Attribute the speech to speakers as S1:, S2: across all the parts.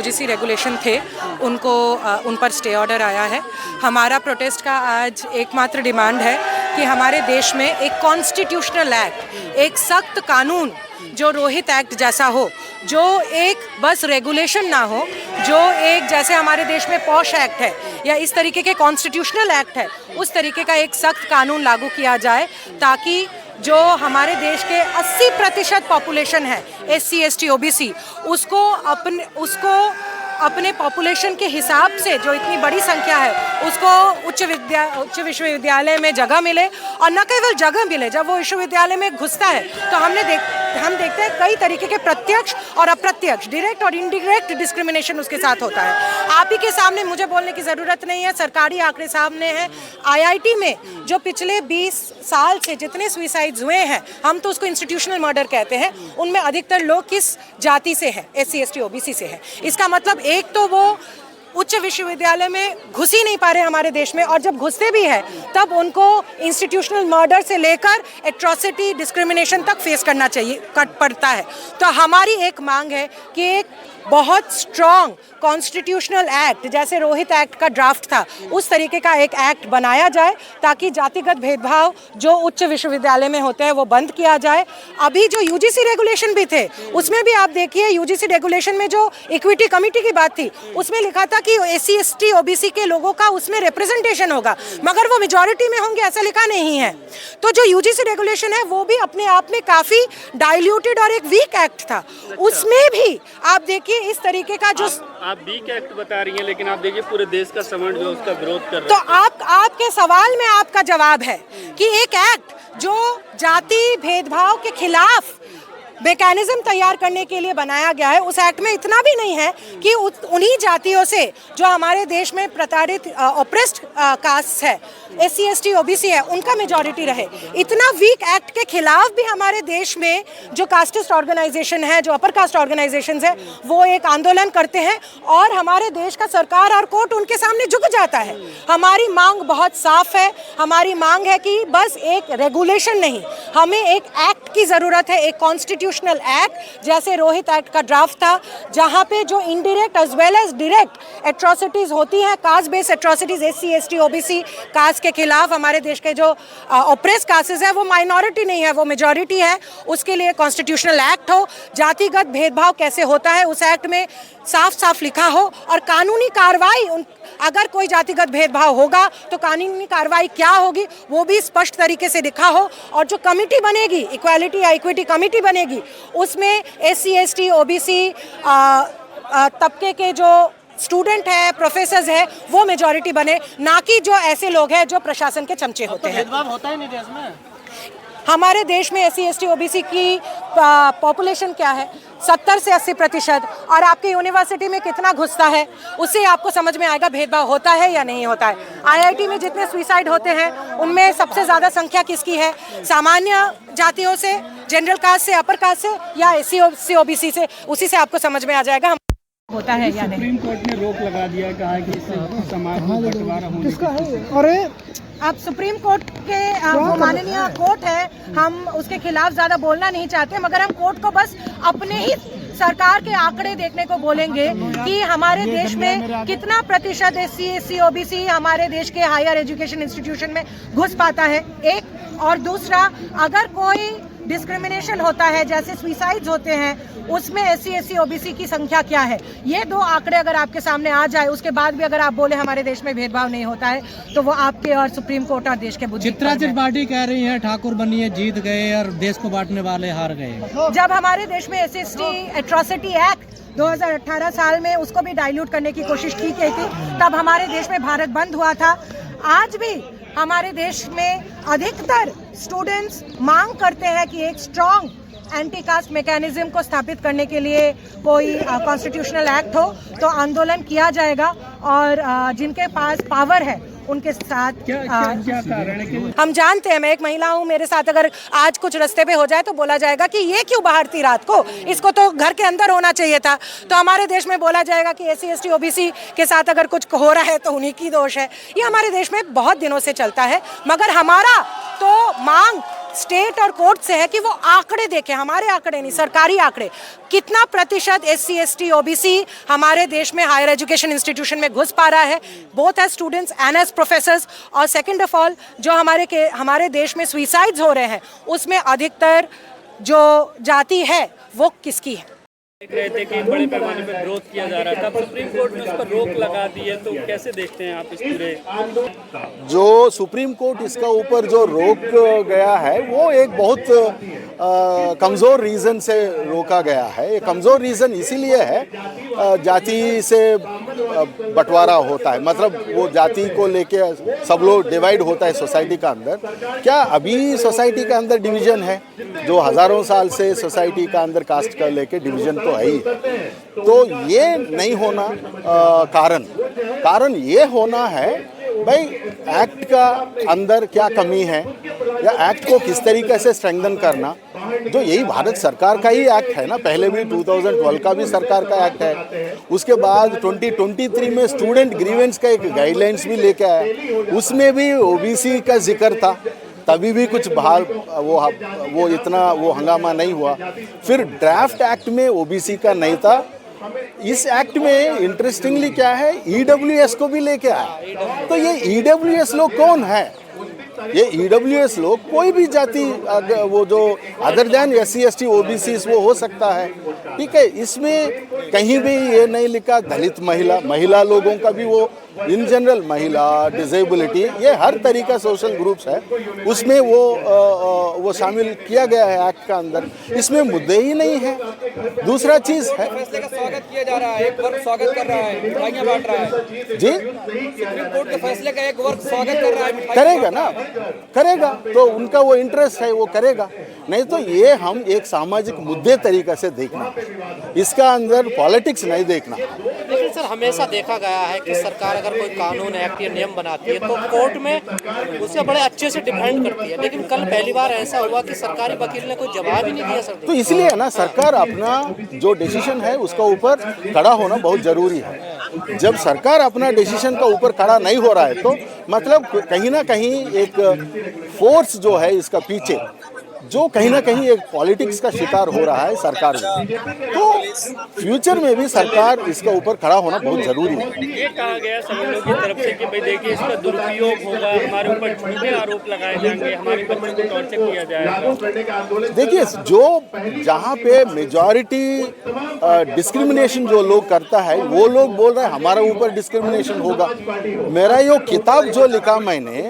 S1: UGC regulation थे उनको उन पर स्टे ऑर्डर आया है। हमारा प्रोटेस्ट का आज एकमात्र डिमांड है कि हमारे देश में एक कॉन्स्टिट्यूशनल एक्ट, एक सख्त कानून जो रोहित एक्ट जैसा हो, जो एक बस रेगुलेशन ना हो, जो एक जैसे हमारे देश में पॉश एक्ट है या इस तरीके के कॉन्स्टिट्यूशनल एक्ट है, उस तरीके का एक सख्त कानून लागू किया जाए ताकि जो हमारे देश के 80% पॉपुलेशन है SC ST OBC, उसको अपने पॉपुलेशन के हिसाब से जो इतनी बड़ी संख्या है उसको उच्च विश्वविद्यालय में जगह मिले, और न केवल जगह मिले, जब वो विश्वविद्यालय में घुसता है तो हम देखते हैं कई तरीके के प्रत्यक्ष और अप्रत्यक्ष, डायरेक्ट और इनडायरेक्ट डिस्क्रिमिनेशन उसके साथ होता है। आप ही के सामने मुझे बोलने की ज़रूरत नहीं है, सरकारी आंकड़े सामने हैं। IIT में जो पिछले 20 साल से जितने सुसाइड्स हुए हैं, हम तो उसको इंस्टीट्यूशनल मर्डर कहते हैं, उनमें अधिकतर लोग किस जाति से हैं? SC ST OBC से है। इसका मतलब एक तो वो उच्च विश्वविद्यालय में घुस ही नहीं पा रहे हमारे देश में, और जब घुसते भी है तब उनको इंस्टीट्यूशनल मर्डर से लेकर एट्रॉसिटी, डिस्क्रिमिनेशन तक फेस करना पड़ता है। तो हमारी एक मांग है कि एक बहुत स्ट्रॉन्ग कॉन्स्टिट्यूशनल एक्ट, जैसे रोहित एक्ट का ड्राफ्ट था, उस तरीके का एक एक्ट बनाया जाए ताकि जातिगत भेदभाव जो उच्च विश्वविद्यालय में होते हैं वो बंद किया जाए। अभी जो UGC रेगुलेशन भी थे उसमें भी आप देखिए, UGC रेगुलेशन में जो इक्विटी कमेटी की बात थी उसमें लिखा था कि SC ST OBC के लोगों का उसमें रिप्रेजेंटेशन होगा, मगर वो मेजॉरिटी में होंगे ऐसा लिखा नहीं है। तो जो UGC रेगुलेशन है वो भी अपने आप में काफ़ी डाइल्यूटेड और एक वीक एक्ट था। उसमें भी आप देखिए इस तरीके का जो
S2: आप वीक एक्ट बता रही हैं, लेकिन आप देखिए पूरे देश का समाज जो उसका विरोध कर रहा है।
S1: तो आपके सवाल में आपका जवाब है कि एक एक्ट जो जाति भेदभाव के खिलाफ मैकेनिज्म तैयार करने के लिए बनाया गया है, उस एक्ट में इतना भी नहीं है कि उन्हीं जातियों से जो हमारे देश में प्रताड़ित ऑप्रेस्ड कास्ट है, SC ST OBC है, उनका मेजॉरिटी रहे। इतना वीक एक्ट के खिलाफ भी हमारे देश में जो कास्टिस्ट ऑर्गेनाइजेशन है, जो अपर कास्ट ऑर्गेनाइजेशंस है, वो एक आंदोलन करते हैं और हमारे देश का सरकार और कोर्ट उनके सामने झुक जाता है। हमारी मांग बहुत साफ है। हमारी मांग है कि बस एक रेगुलेशन नहीं, हमें एक एक्ट की ज़रूरत है, एक कॉन्स्टिट्यूशनल एक्ट जैसे रोहित एक्ट का ड्राफ्ट था, जहां पे जो indirect as well as direct atrocities होती हैं, caste based atrocities SC ST OBC caste के खिलाफ, हमारे देश के जो ऑप्रेस कास्टेस है वो माइनॉरिटी नहीं है, वो मेजॉरिटी है, उसके लिए कॉन्स्टिट्यूशनल एक्ट हो। जातिगत भेदभाव कैसे होता है उस एक्ट में साफ साफ लिखा हो, और कानूनी कार्रवाई, अगर कोई जातिगत भेदभाव होगा तो कानूनी कार्रवाई क्या होगी वो भी स्पष्ट तरीके से लिखा हो। और जो कमेटी बनेगी, इक्वालिटी या इक्विटी कमेटी बनेगी, उसमें SC ST OBC तबके के जो स्टूडेंट है, प्रोफेसर्स है, वो मेजॉरिटी बने, ना कि जो ऐसे लोग हैं जो प्रशासन के चमचे होते हैं।
S3: भेदभाव होता ही नहीं देश में।
S1: हमारे देश में SC ST OBC की पॉपुलेशन क्या है? 70 से 80%। और आपकी यूनिवर्सिटी में कितना घुसता है, उससे आपको समझ में आएगा भेदभाव होता है या नहीं होता है। IIT में जितने सुसाइड होते हैं उनमें सबसे ज़्यादा संख्या किसकी है? सामान्य जातियों से, जनरल कास्ट से, अपर कास्ट से, या SC ST OBC से? उसी से आपको समझ में आ जाएगा होता है या नहीं।
S2: सुप्रीम कोर्ट ने रोक लगा दिया, कहा कि इससे समाज में बंटवारा होने की।
S1: अरे आप सुप्रीम कोर्ट के वो माननीय कोर्ट है, हम उसके खिलाफ ज़्यादा बोलना नहीं चाहते, मगर हम कोर्ट को बस अपने ही सरकार के आंकड़े देखने को बोलेंगे कि हमारे देश में कितना प्रतिशत SC ST OBC हमारे देश के हायर एजुकेशन इंस्टीट्यूशन में घुस पाता है, एक। और दूसरा, अगर कोई डिस्क्रिमिनेशन होता है, जैसे सुसाइड्स होते हैं, उसमें SC ST OBC की संख्या क्या है। ये दो आंकड़े अगर आपके सामने आ जाए, उसके बाद भी अगर आप बोले हमारे देश में भेदभाव नहीं होता है, तो वो आपके और सुप्रीम कोर्ट और देश के बुद्धि।
S3: चित्रांचल पार्टी कह रही है ठाकुर बनिए जीत गए और देश को बांटने वाले हार गए।
S1: जब हमारे देश में SC ST एट्रॉसिटी एक्ट 2018 साल में उसको भी डाइल्यूट करने की कोशिश की गई थी, तब हमारे देश में भारत बंद हुआ था। आज भी हमारे देश में अधिकतर स्टूडेंट्स मांग करते हैं कि एक स्ट्रॉन्ग एंटी कास्ट मैकेनिज्म को स्थापित करने के लिए कोई कॉन्स्टिट्यूशनल एक्ट हो, तो आंदोलन किया जाएगा। और जिनके पास पावर है उनके साथ
S2: क्या कारण है कि
S1: हम जानते हैं, मैं एक महिला हूँ, मेरे साथ अगर आज कुछ रास्ते पे हो जाए तो बोला जाएगा कि ये क्यों बाहर थी रात को, इसको तो घर के अंदर होना चाहिए था। तो हमारे देश में बोला जाएगा कि SC ST OBC के साथ अगर कुछ हो रहा है तो उन्हीं की दोष है। ये हमारे देश में बहुत दिनों से चलता है, मगर हमारा तो मांग स्टेट और कोर्ट से है कि वो आंकड़े देखें, हमारे आंकड़े नहीं, सरकारी आंकड़े, कितना प्रतिशत SC ST OBC हमारे देश में हायर एजुकेशन इंस्टीट्यूशन में घुस पा रहा है, both as students and as professors. और सेकंड ऑफ ऑल, जो हमारे देश में सुइसाइड्स हो रहे हैं उसमें अधिकतर जो जाति है वो किसकी है।
S2: देख रहे थे कि बड़े पैमाने पर विरोध किया जा रहा था, अब सुप्रीम कोर्ट ने उस पर रोक लगा दी है, तो कैसे देखते हैं आप इस पूरे
S4: जो सुप्रीम कोर्ट इसका ऊपर जो रोक गया है वो एक बहुत कमज़ोर रीज़न से रोका गया है। ये कमज़ोर रीज़न इसीलिए है, जाति से बंटवारा होता है, मतलब वो जाति को लेके सब लोग डिवाइड होता है सोसाइटी का अंदर। क्या अभी सोसाइटी का अंदर डिवीज़न है? जो हज़ारों साल से सोसाइटी का अंदर कास्ट का लेके डिवीज़न तो है ही। तो ये नहीं होना कारण ये होना है भाई, एक्ट का अंदर क्या कमी है या एक्ट को किस तरीके से स्ट्रेंथन करना, जो यही भारत सरकार का ही एक्ट है ना। पहले भी 2012 का भी सरकार का एक्ट है, उसके बाद 2023 में स्टूडेंट ग्रीवेंस का एक गाइडलाइंस भी लेके आया, उसमें भी OBC का जिक्र था। तभी भी कुछ बाहर वो इतना वो हंगामा नहीं हुआ। फिर ड्राफ्ट एक्ट में OBC का नहीं था। इस एक्ट में इंटरेस्टिंगली क्या है, EWS को भी लेके आया। तो ये EWS लोग कौन है? ये EWS लोग कोई भी जाति, वो जो other than SC ST OBC वो हो सकता है, ठीक है। इसमें कहीं भी ये नहीं लिखा दलित महिला लोगों का भी, वो इन जनरल महिला, डिसेबिलिटी, ये हर तरीका सोशल ग्रुप्स है, उसमें वो शामिल किया गया है एक्ट का अंदर। इसमें मुद्दे ही नहीं है। दूसरा चीज़ है,
S5: फैसले का स्वागत किया जा रहा है, एक वर्ग स्वागत कर रहा है, मिठाइयाँ बांट रहा है
S4: जी।
S5: सुप्रीम कोर्ट के फैसले का एक वर्ग स्वागत कर रहा है,
S4: करेगा ना, करेगा तो उनका वो इंटरेस्ट है, वो करेगा। नहीं तो ये हम एक सामाजिक मुद्दे तरीके से देखना, इसका अंदर पॉलिटिक्स नहीं देखना।
S6: लेकिन सर, हमेशा देखा गया है कि सरकार अगर कोई कानून, एक्ट या नियम बनाती है तो कोर्ट में उसे बड़े अच्छे से डिफेंड करती है, लेकिन कल पहली बार ऐसा हुआ कि सरकारी वकील ने कोई जवाब ही नहीं दिया सर।
S4: तो इसलिए ना, सरकार अपना जो डिसीजन है उसका ऊपर खड़ा होना बहुत ज़रूरी है। जब सरकार अपना डिसीजन का ऊपर खड़ा नहीं हो रहा है तो मतलब कहीं ना कहीं एक फोर्स जो है इसका पीछे, जो कहीं ना कहीं एक पॉलिटिक्स का शिकार हो रहा है सरकार में। तो फ्यूचर में भी सरकार इसका ऊपर खड़ा होना बहुत जरूरी है।
S2: ये कहा गया सभी लोगों की तरफ से कि भाई देखिए इसका दुरुपयोग होगा, हमारे ऊपर झूठे आरोप लगाए जाएंगे, हमारे बच्चों को टॉर्चर किया जाएगा।
S4: देखिए, जो जहाँ पे मेजॉरिटी डिस्क्रिमिनेशन जो लोग करता है, वो लोग बोल रहे हैं हमारा ऊपर डिस्क्रिमिनेशन होगा। मेरा ये किताब जो लिखा मैंने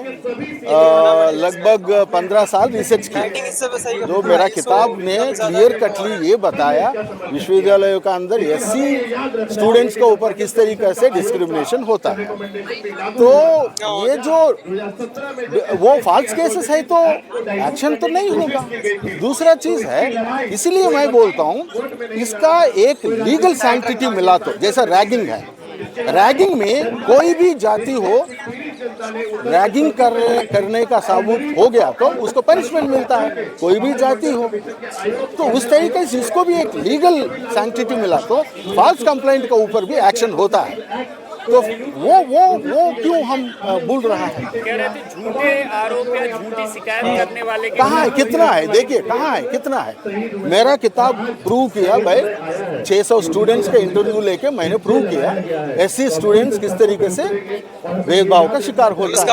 S4: लगभग 15 साल रिसर्च की, जो मेरा किताब ने क्लियर कटली ये बताया विश्वविद्यालयों का अंदर SC स्टूडेंट्स के ऊपर किस तरीके से डिस्क्रिमिनेशन होता है। तो ये जो वो फॉल्स केसेस है तो एक्शन तो नहीं होगा। दूसरा चीज है, इसलिए मैं बोलता हूँ इसका एक लीगल सैंक्टिटी मिला, तो जैसा रैगिंग है, रैगिंग में कोई भी जाति हो, रैगिंग करने का साबुत हो गया तो उसको पनिशमेंट मिलता है, कोई भी जाति हो। तो उस तरीके से इसको भी एक लीगल सैंक्टिटी मिला तो फॉल्स कंप्लेंट के ऊपर भी एक्शन होता है। तो वो क्यों हम बोल रहा है?
S2: कह रहे थे झूठे आरोप या झूठी शिकायत करने वाले
S4: कहाँ है, कितना है? देखिए कहाँ है, कितना है। मेरा किताब प्रूव किया भाई, 600 स्टूडेंट्स के इंटरव्यू लेके मैंने प्रूव किया SC स्टूडेंट्स किस तरीके से भेदभाव का शिकार होता है।